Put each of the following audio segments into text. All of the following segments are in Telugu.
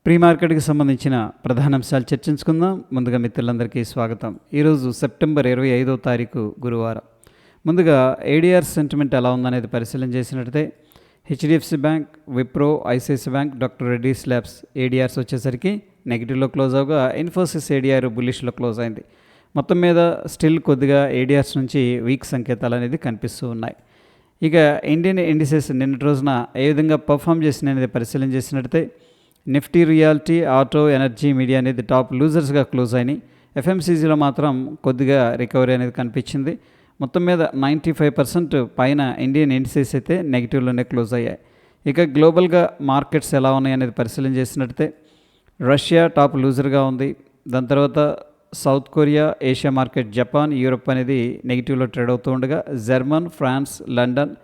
ప్రీ మార్కెట్కి సంబంధించిన ప్రధాన అంశాలు చర్చించుకుందాం. ముందుగా మిత్రులందరికీ స్వాగతం. ఈరోజు సెప్టెంబర్ 25వ తారీఖు గురువారం. ముందుగా ఏడీఆర్ సెంటిమెంట్ ఎలా ఉందనేది పరిశీలన చేసినట్లయితే HDFC bank, Wipro, ICICI bank, doctor Reddy's labs ADRs వచ్చేసరికి నెగిటివ్లో క్లోజ్ అవగా ఇన్ఫోసిస్ ఏడీఆర్ బుల్లిష్లో క్లోజ్ అయింది. మొత్తం మీద స్టిల్ కొద్దిగా ఏడీఆర్స్ నుంచి వీక్ సంకేతాలు అనేది కనిపిస్తూ ఉన్నాయి. ఇక ఇండియన్ ఇండిసెస్ నిన్నటి రోజున ఏ విధంగా పర్ఫామ్ చేసిన అనేది పరిశీలన చేసినట్లయితే Nifty, reality, auto, energy, media అనేది టాప్ లూజర్స్గా క్లోజ్ అయినాయి. ఎఫ్ఎంసీజీలో మాత్రం కొద్దిగా రికవరీ అనేది కనిపించింది. మొత్తం మీద 95% పైన ఇండియన్ ఇండిసెస్ అయితే నెగిటివ్లోనే క్లోజ్ అయ్యాయి. ఇక గ్లోబల్గా మార్కెట్స్ ఎలా ఉన్నాయి అనేది పరిశీలన చేసినట్లయితే రష్యా టాప్ లూజర్గా ఉంది. దాని తర్వాత south Korea, Asia market, Japan, Europe అనేది నెగిటివ్లో ట్రేడ్ అవుతూ ఉండగా German, France, London,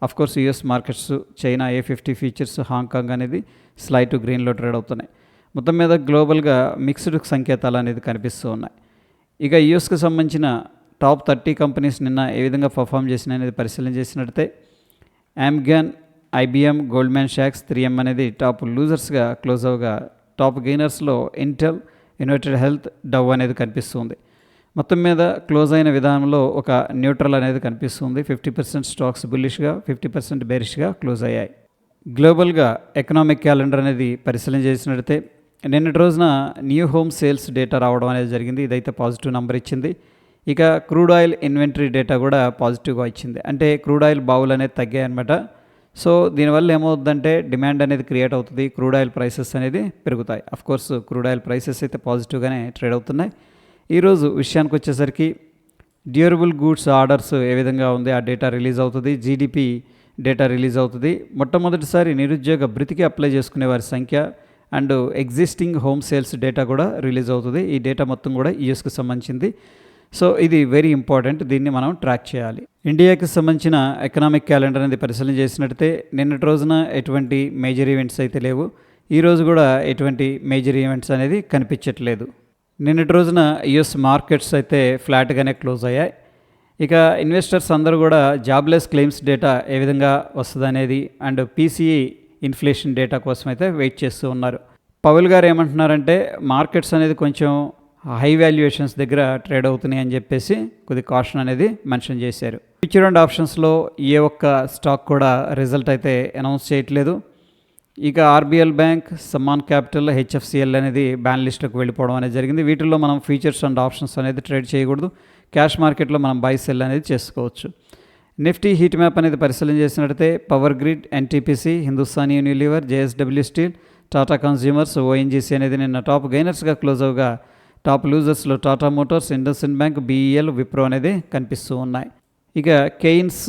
of course US markets, China A50 futures, Hong Kong అనేది స్లైట్ గ్రీన్లో ట్రేడ్ అవుతున్నాయి. మొత్తం మీద గ్లోబల్గా మిక్స్డ్ సంకేతాలు అనేది కనిపిస్తూ ఉన్నాయి. ఇక యూఎస్కి సంబంధించిన టాప్ 30 కంపెనీస్ నిన్న ఏ విధంగా పర్ఫామ్ చేసినాయి అనేది పరిశీలన చేసినట్లయితే అమెజాన్, ఐబిఎం, గోల్డ్మ్యాన్ సాక్స్, 3M అనేది టాప్ లూజర్స్గా క్లోజ్ అవగా టాప్ గెయినర్స్లో ఇంటెల్, యునైటెడ్ హెల్త్, డవ్ అనేది కనిపిస్తుంది. మొత్తం మీద క్లోజ్ అయిన విధానంలో ఒక న్యూట్రల్ అనేది కనిపిస్తుంది. 50% స్టాక్స్ బుల్లిష్గా, 50% బేరిష్గా క్లోజ్ అయ్యాయి. గ్లోబల్గా ఎకనామిక్ క్యాలెండర్ అనేది పరిశీలన చేసినట్లయితే నిన్నటి రోజున న్యూ హోమ్ సేల్స్ డేటా రావడం అనేది జరిగింది. ఇదైతే పాజిటివ్ నెంబర్ ఇచ్చింది. ఇక క్రూడ్ ఆయిల్ ఇన్వెంటరీ డేటా కూడా పాజిటివ్గా ఇచ్చింది. అంటే క్రూడ్ ఆయిల్ బావులు అనేది తగ్గాయి అనమాట. సో దీనివల్ల ఏమవుతుందంటే డిమాండ్ అనేది క్రియేట్ అవుతుంది, క్రూడ్ ఆయిల్ ప్రైసెస్ అనేది పెరుగుతాయి. అఫ్కోర్స్ క్రూడ్ ఆయిల్ ప్రైసెస్ అయితే పాజిటివ్గానే ట్రేడ్ అవుతున్నాయి. ఈరోజు విషయానికి వచ్చేసరికి డ్యూరబుల్ గూడ్స్ ఆర్డర్స్ ఏ విధంగా ఉంది ఆ డేటా రిలీజ్ అవుతుంది. జీడిపి డేటా రిలీజ్ అవుతుంది. మొట్టమొదటిసారి నిరుద్యోగ భృతికి అప్లై చేసుకునే వారి సంఖ్య and existing home sales data కూడా రిలీజ్ అవుతుంది. ఈ డేటా మొత్తం కూడా యూఎస్కి సంబంధించింది. సో ఇది వెరీ ఇంపార్టెంట్, దీన్ని మనం ట్రాక్ చేయాలి. ఇండియాకి సంబంధించిన ఎకనామిక్ క్యాలెండర్ అనేది పరిశీలన చేసినట్లయితే నిన్నటి రోజున ఎటువంటి మేజర్ ఈవెంట్స్ అయితే లేవు. ఈరోజు కూడా ఎటువంటి మేజర్ ఈవెంట్స్ అనేది కనిపించట్లేదు. నిన్నటి రోజున యుఎస్ మార్కెట్స్ అయితే ఫ్లాట్గానే క్లోజ్ అయ్యాయి. ఇక ఇన్వెస్టర్స్ అందరూ కూడా జాబ్లెస్ క్లెయిమ్స్ డేటా ఏ విధంగా వస్తుంది అనేది అండ్ PCE ఇన్ఫ్లేషన్ డేటా కోసం అయితే వెయిట్ చేస్తూ ఉన్నారు. పవల్ గారు ఏమంటున్నారంటే మార్కెట్స్ అనేది కొంచెం హై వాల్యుయేషన్స్ దగ్గర ట్రేడ్ అవుతున్నాయి అని చెప్పేసి కొద్ది కాషన్ అనేది మెన్షన్ చేశారు. ఫ్యూచర్ అండ్ ఆప్షన్స్లో ఏ ఒక్క స్టాక్ కూడా రిజల్ట్ అయితే అనౌన్స్ చేయట్లేదు. ఇక RBL bank, Samman capital, HFCL అనేది బ్యాన్ లిస్ట్లోకి వెళ్ళిపోవడం అనేది జరిగింది. వీటిల్లో మనం ఫీచర్స్ అండ్ ఆప్షన్స్ అనేది ట్రేడ్ చేయకూడదు. క్యాష్ మార్కెట్లో మనం బై సెల్ అనేది చేసుకోవచ్చు. నిఫ్టీ హీట్ మ్యాప్ అనేది పరిశీలన చేసినట్లయితే Power Grid, NTPC, Hindustan Unilever, JSW steel, Tata Consumers, ONGC అనేది నిన్న టాప్ గెయినర్స్గా క్లోజ్ అవగా టాప్ లూజర్స్లో Tata Motors, IndusInd Bank, BEL, Wipro అనేది కనిపిస్తూ ఉన్నాయి. ఇక Kaynes,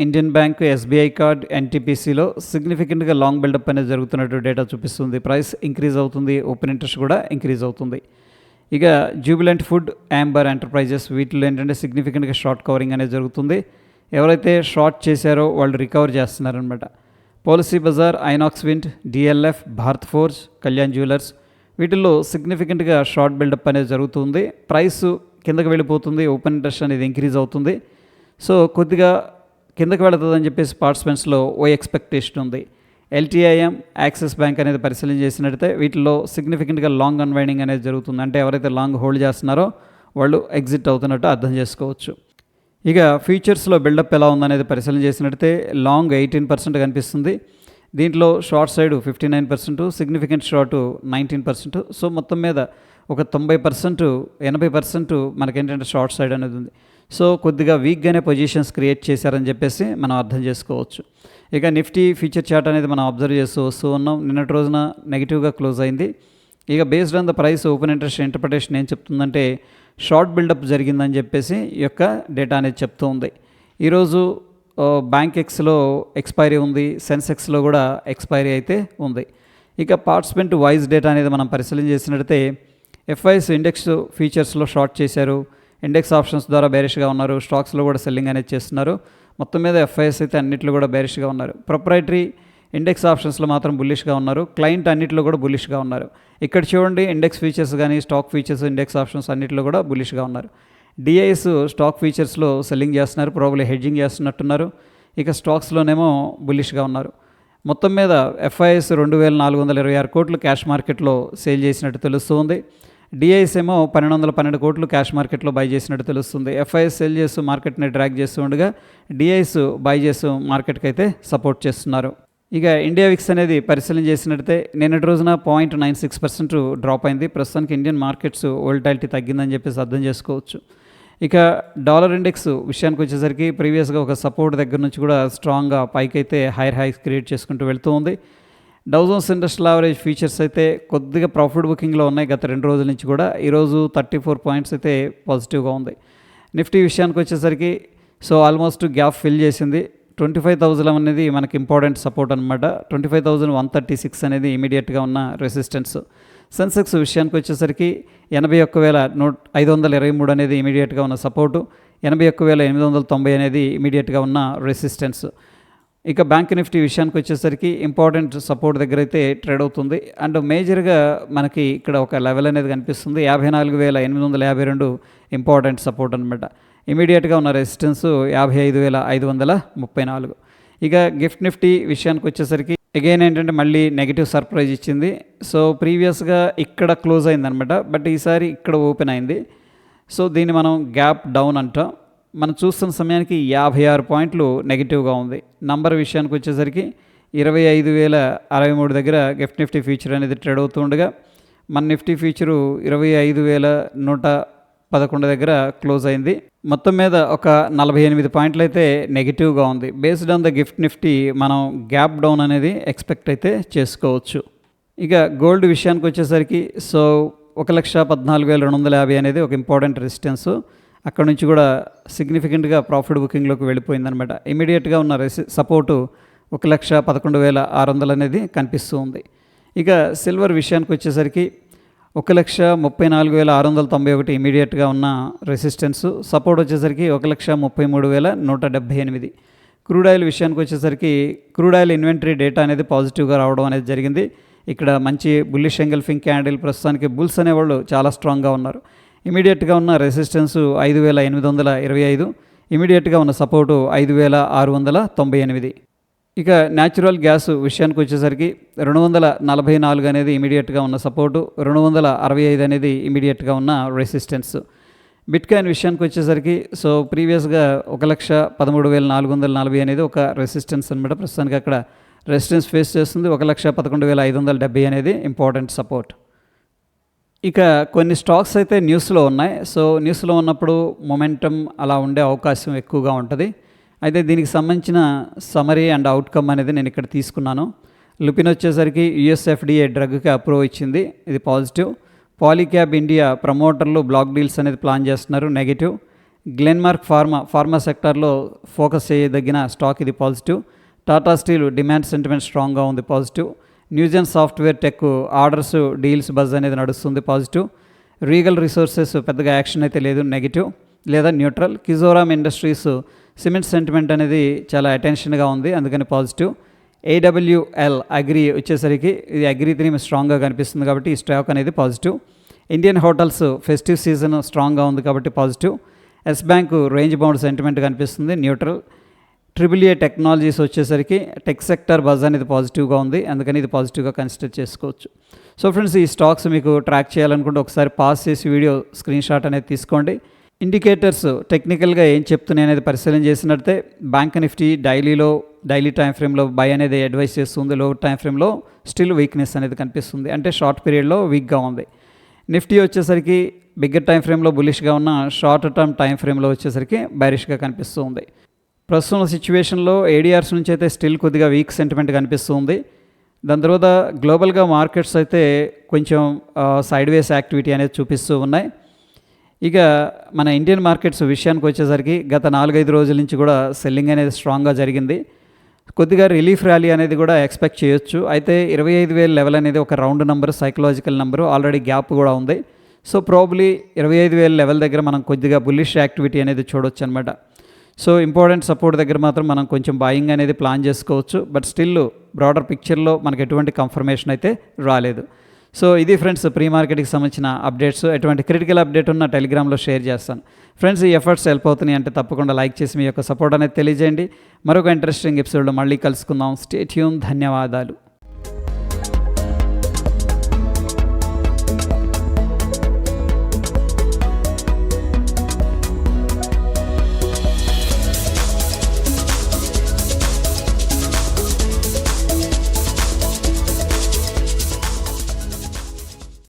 Indian Bank, SBI Card, NTPCలో సిగ్నిఫికెంట్గా లాంగ్ బిల్డప్ అనేది జరుగుతున్నట్టు డేటా చూపిస్తుంది. ప్రైస్ ఇంక్రీజ్ అవుతుంది, ఓపెన్ ఇంట్రెస్ట్ కూడా ఇంక్రీజ్ అవుతుంది. ఇక జూబిలెంట్ ఫుడ్, యాంబర్ ఎంటర్ప్రైజెస్ వీటిలో ఏంటంటే సిగ్నిఫికెంట్గా షార్ట్ కవరింగ్ అనేది జరుగుతుంది. ఎవరైతే షార్ట్ చేశారో వాళ్ళు రికవర్ చేస్తున్నారనమాట. పాలసీ బజార్, ఐనాక్స్ విండ్, DLF, భారత్ ఫోర్జ్, కళ్యాణ్ జ్యువెలర్స్ వీటిల్లో సిగ్నిఫికెంట్గా షార్ట్ బిల్డప్ అనేది జరుగుతుంది. ప్రైస్ కిందకి వెళ్ళిపోతుంది, ఓపెన్ ఇంట్రెస్ట్ అనేది ఇంక్రీజ్ అవుతుంది. సో కొద్దిగా కిందకి వెళుతుందని చెప్పేసి పార్టిసిపెంట్స్లో ఓ ఎక్స్పెక్టేషన్ ఉంది. LTIM, యాక్సిస్ బ్యాంక్ అనేది పరిశీలన చేసినట్లయితే వీటిలో సిగ్నిఫికెంట్గా లాంగ్ అన్వైండింగ్ అనేది జరుగుతుంది. అంటే ఎవరైతే లాంగ్ హోల్డ్ చేస్తున్నారో వాళ్ళు ఎగ్జిట్ అవుతున్నట్టు అర్థం చేసుకోవచ్చు. ఇక ఫ్యూచర్స్లో బిల్డప్ ఎలా ఉందనేది పరిశీలన చేసినట్లయితే లాంగ్ 18% కనిపిస్తుంది. దీంట్లో short side 59%, significant short 19%. So మొత్తం మీద ఒక 90%, 80% మనకేంటంటే షార్ట్ సైడ్ అనేది ఉంది. సో కొద్దిగా వీక్గానే పొజిషన్స్ క్రియేట్ చేశారని చెప్పేసి మనం అర్థం చేసుకోవచ్చు. ఇక నిఫ్టీ ఫ్యూచర్ చార్ట్ అనేది మనం అబ్జర్వ్ చేస్తూ వస్తూ ఉన్నాం. నిన్నటి రోజున నెగిటివ్గా క్లోజ్ అయింది. ఇక based on the price open interest interpretation ఏం చెప్తుందంటే షార్ట్ బిల్డప్ జరిగిందని చెప్పేసి ఈ యొక్క డేటా అనేది చెప్తూ ఉంది. ఈరోజు బ్యాంక్ ఎక్స్లో ఎక్స్పైరీ ఉంది, సెన్సెక్స్లో కూడా ఎక్స్పైరీ అయితే ఉంది. ఇక పార్టిసిపెంట్ వైజ్ డేటా అనేది మనం పరిశీలన చేసినట్లయితే FIS ఇండెక్స్ ఫీచర్స్లో షార్ట్ చేశారు, ఇండెక్స్ ఆప్షన్స్ ద్వారా బేరిష్గా ఉన్నారు, స్టాక్స్లో కూడా సెల్లింగ్ అనేది చేస్తున్నారు. మొత్తం మీద FIS అయితే అన్నింటిలో కూడా బేరిష్గా ఉన్నారు. ప్రొప్రైటరీ ఇండెక్స్ ఆప్షన్స్లో మాత్రం బుల్లిష్గా ఉన్నారు, క్లయింట్ అన్నింటిలో కూడా బుల్లిష్గా ఉన్నారు. ఇక్కడ చూడండి ఇండెక్స్ ఫీచర్స్ కానీ స్టాక్ ఫీచర్స్, ఇండెక్స్ ఆప్షన్స్ అన్నింటిలో కూడా బుల్లిష్గా ఉన్నారు. DIS స్టాక్ ఫీచర్స్లో సెల్లింగ్ చేస్తున్నారు, ప్రాబబ్లీ హెడ్జింగ్ చేస్తున్నట్టున్నారు. ఇక స్టాక్స్లోనేమో బుల్లిష్గా ఉన్నారు. మొత్తం మీద ఎఫ్ఐఎస్ 2426 కోట్లు క్యాష్ మార్కెట్లో సేల్ చేసినట్టు తెలుస్తుంది. డిఐఎస్ ఏమో 1212 కోట్లు క్యాష్ మార్కెట్లో బై చేసినట్టు తెలుస్తుంది. ఎఫ్ఐఎస్ సేల్ చేస్తూ మార్కెట్ని డ్రాగ్ చేస్తూ ఉండగా డిఐఎస్ బై చేస్తూ మార్కెట్కి అయితే సపోర్ట్ చేస్తున్నారు. ఇక ఇండియా విక్స్ అనేది పరిశీలన చేసినట్టయితే నిన్నటి రోజున 0.96% డ్రాప్ అయింది. ప్రస్తుతానికి ఇండియన్ మార్కెట్స్ వోల్టాలిటీ తగ్గిందని చెప్పేసి అర్థం చేసుకోవచ్చు. ఇక డాలర్ ఇండెక్స్ విషయానికి వచ్చేసరికి ప్రీవియస్గా ఒక సపోర్ట్ దగ్గర నుంచి కూడా స్ట్రాంగ్గా పైకైతే హైర్ హైస్ క్రియేట్ చేసుకుంటూ వెళ్తూ ఉంది. Dow Jones industrial average futures అయితే కొద్దిగా ప్రాఫిట్ బుకింగ్లో ఉన్నాయి గత 2 రోజుల నుంచి కూడా. ఈరోజు 34 పాయింట్స్ అయితే పాజిటివ్గా ఉంది. నిఫ్టీ విషయానికి వచ్చేసరికి ఆల్మోస్ట్ గ్యాప్ ఫిల్ చేసింది. 25,000 అనేది మనకి ఇంపార్టెంట్ సపోర్ట్ అనమాట. 25,136 అనేది ఇమీడియట్గా ఉన్న రెసిస్టెన్స్. సెన్సెక్స్ విషయానికి వచ్చేసరికి 81,523 అనేది ఇమీడియట్గా ఉన్న సపోర్టు, 81,890 అనేది ఇమీడియట్గా ఉన్న రెసిస్టెన్స్. ఇక బ్యాంక్ నిఫ్టీ విషయానికి వచ్చేసరికి ఇంపార్టెంట్ సపోర్ట్ దగ్గర అయితే ట్రేడ్ అవుతుంది. అండ్ మేజర్గా మనకి ఇక్కడ ఒక లెవెల్ అనేది కనిపిస్తుంది. 54,852 ఇంపార్టెంట్ సపోర్ట్ అనమాట. ఇమీడియట్గా ఉన్న రెసిస్టెన్స్ 55,534. ఇక గిఫ్ట్ నిఫ్టీ విషయానికి వచ్చేసరికి అగైన్ ఏంటంటే మళ్ళీ నెగిటివ్ సర్ప్రైజ్ ఇచ్చింది. ప్రీవియస్గా ఇక్కడ క్లోజ్ అయిందనమాట, బట్ ఈసారి ఇక్కడ ఓపెన్ అయింది. దీన్ని మనం గ్యాప్ డౌన్ అంటాం. మనం చూస్తున్న సమయానికి 56 పాయింట్లు నెగిటివ్గా ఉంది. నంబర్ విషయానికి వచ్చేసరికి 25,063 దగ్గర గిఫ్ట్ నిఫ్టీ ఫ్యూచర్ అనేది ట్రేడ్ అవుతుండగా మన నిఫ్టీ ఫ్యూచరు 25,111 దగ్గర క్లోజ్ అయింది. మొత్తం మీద ఒక 48 పాయింట్లు అయితే నెగిటివ్గా ఉంది. Based on the gift Nifty మనం గ్యాప్ డౌన్ అనేది ఎక్స్పెక్ట్ అయితే చేసుకోవచ్చు. ఇక గోల్డ్ విషయానికి వచ్చేసరికి 1,14,250 అనేది ఒక ఇంపార్టెంట్ రెసిస్టెన్స్. అక్కడ నుంచి కూడా సిగ్నిఫికెంట్గా ప్రాఫిట్ బుకింగ్లోకి వెళ్ళిపోయిందనమాట. ఇమీడియట్గా ఉన్న సపోర్టు 1,11,600 అనేది కనిపిస్తూ ఉంది. ఇక సిల్వర్ విషయానికి వచ్చేసరికి 1,34,691 ఇమీడియట్గా ఉన్న రెసిస్టెన్స్. సపోర్ట్ వచ్చేసరికి 1,33,178. క్రూడ్ ఆయిల్ విషయానికి వచ్చేసరికి క్రూడ్ ఆయిల్ ఇన్వెంటరీ డేటా అనేది పాజిటివ్గా రావడం అనేది జరిగింది. ఇక్కడ మంచి బుల్లిష్ ఎంగల్ఫింగ్ క్యాండిల్, ప్రస్తుతానికి బుల్స్ అనేవాళ్ళు చాలా స్ట్రాంగ్గా ఉన్నారు. ఇమీడియట్గా ఉన్న రెసిస్టెన్స్ 5,825, ఇమీడియట్గా ఉన్న సపోర్టు 5,698. ఇక న్యాచురల్ గ్యాస్ విషయానికి వచ్చేసరికి 244 అనేది ఇమీడియట్గా ఉన్న సపోర్టు, 265 అనేది ఇమీడియట్గా ఉన్న రెసిస్టెన్స్. బిట్కాయిన్ విషయానికి వచ్చేసరికి ప్రీవియస్గా 1,13,440 అనేది ఒక రెసిస్టెన్స్ అనమాట. ప్రస్తుతానికి అక్కడ రెసిస్టెన్స్ ఫేస్ చేస్తుంది. 1,11,570 అనేది ఇంపార్టెంట్ సపోర్ట్. ఇక కొన్ని స్టాక్స్ అయితే న్యూస్లో ఉన్నాయి. న్యూస్లో ఉన్నప్పుడు మొమెంటం అలా ఉండే అవకాశం ఎక్కువగా ఉంటుంది. అయితే దీనికి సంబంధించిన సమరీ అండ్ అవుట్కమ్ అనేది నేను ఇక్కడ తీసుకున్నాను. లుపిన్ వచ్చేసరికి యుఎస్ఎఫ్డిఏ డ్రగ్కి అప్రూవ్ ఇచ్చింది, ఇది పాజిటివ్. పాలీక్యాబ్ ఇండియా ప్రమోటర్లు బ్లాక్ డీల్స్ అనేది ప్లాన్ చేస్తున్నారు, నెగిటివ్. గ్లెన్మార్క్ ఫార్మా సెక్టార్లో ఫోకస్ చేయదగిన స్టాక్, ఇది positive. Tata Steel demand sentiment స్ట్రాంగ్గా ఉంది, positive. Newgen Software Tech orders deals buzz అనేది నడుస్తుంది, పాజిటివ్. రీగల్ రిసోర్సెస్ పెద్దగా యాక్షన్ అయితే లేదు, నెగిటివ్ లేదా neutral. Kesoram Industries cement sentiment అనేది చాలా అటెన్షన్గా ఉంది, అందుకని పాజిటివ్. ఏడబ్ల్యూఎల్ అగ్రి వచ్చేసరికి ఇది అగ్రి థీమ్ స్ట్రాంగ్గా కనిపిస్తుంది కాబట్టి ఈ స్టాక్ అనేది positive. Indian Hotels festive season స్ట్రాంగ్గా ఉంది కాబట్టి positive. Yes bank range bound sentiment కనిపిస్తుంది, న్యూట్రల్. AAA టెక్నాలజీస్ వచ్చేసరికి టెక్ సెక్టర్ బజ్ అనేది పాజిటివ్గా ఉంది, అందుకని ఇది పాజిటివ్గా కన్సిడర్ చేసుకోవచ్చు. ఫ్రెండ్స్, ఈ స్టాక్స్ మీకు ట్రాక్ చేయాలనుకుంటే ఒకసారి పాస్ చేసి వీడియో స్క్రీన్ షాట్ అనేది తీసుకోండి. ఇండికేటర్స్ టెక్నికల్గా ఏం చెప్తున్నాయి అనేది పరిశీలన చేసినట్టే బ్యాంక్ నిఫ్టీ డైలీ టైం ఫ్రేమ్లో బై అనేది అడ్వైస్ చేస్తుంది, లో టైం ఫ్రేమ్లో స్టిల్ వీక్నెస్ అనేది కనిపిస్తుంది, అంటే షార్ట్ పీరియడ్లో వీక్గా ఉంది. నిఫ్టీ వచ్చేసరికి బిగ్గర్ టైం ఫ్రేమ్లో బులిష్గా ఉన్న, షార్ట్ టర్మ్ టైం ఫ్రేమ్లో వచ్చేసరికి బైరిష్గా కనిపిస్తూ ఉంది. ప్రస్తుతం సిచ్యువేషన్లో ఏడిఆర్స్ నుంచి అయితే స్టిల్ కొద్దిగా వీక్ సెంటిమెంట్ కనిపిస్తుంది. దాని తర్వాత గ్లోబల్గా మార్కెట్స్ అయితే కొంచెం సైడ్ వేస్ యాక్టివిటీ అనేది చూపిస్తూ ఉన్నాయి. ఇక మన ఇండియన్ మార్కెట్స్ విషయానికి వచ్చేసరికి గత 4-5 రోజుల నుంచి కూడా సెల్లింగ్ అనేది స్ట్రాంగ్గా జరిగింది. కొద్దిగా రిలీఫ్ ర్యాలీ అనేది కూడా ఎక్స్పెక్ట్ చేయొచ్చు. అయితే 25,000 లెవెల్ అనేది ఒక round number, psychological number, already gap కూడా ఉంది. ప్రాబబ్లీ 25,000 లెవెల్ దగ్గర మనం కొద్దిగా బుల్లిష్ యాక్టివిటీ అనేది చూడొచ్చు అనమాట. ఇంపార్టెంట్ సపోర్ట్ దగ్గర మాత్రం మనం కొంచెం బాయింగ్ అనేది ప్లాన్ చేసుకోవచ్చు. బట్ స్టిల్ బ్రాడర్ పిక్చర్లో మనకు ఎటువంటి కన్ఫర్మేషన్ అయితే రాలేదు. సో ఇది ఫ్రెండ్స్ ప్రీ మార్కెట్కి సంబంధించిన అప్డేట్స్. ఎటువంటి క్రిటికల్ అప్డేట్ ఉన్న టెలిగ్రామ్లో షేర్ చేస్తాను. ఫ్రెండ్స్, ఈ ఎఫర్ట్స్ హెల్ప్ అవుతున్నాయి అంటే తప్పకుండా లైక్ చేసి మీ యొక్క సపోర్ట్ అనేది తెలియజేయండి. మరొక ఇంట్రెస్టింగ్ ఎపిసోడ్లో మళ్ళీ కలుసుకుందాం. Stay tune. ధన్యవాదాలు.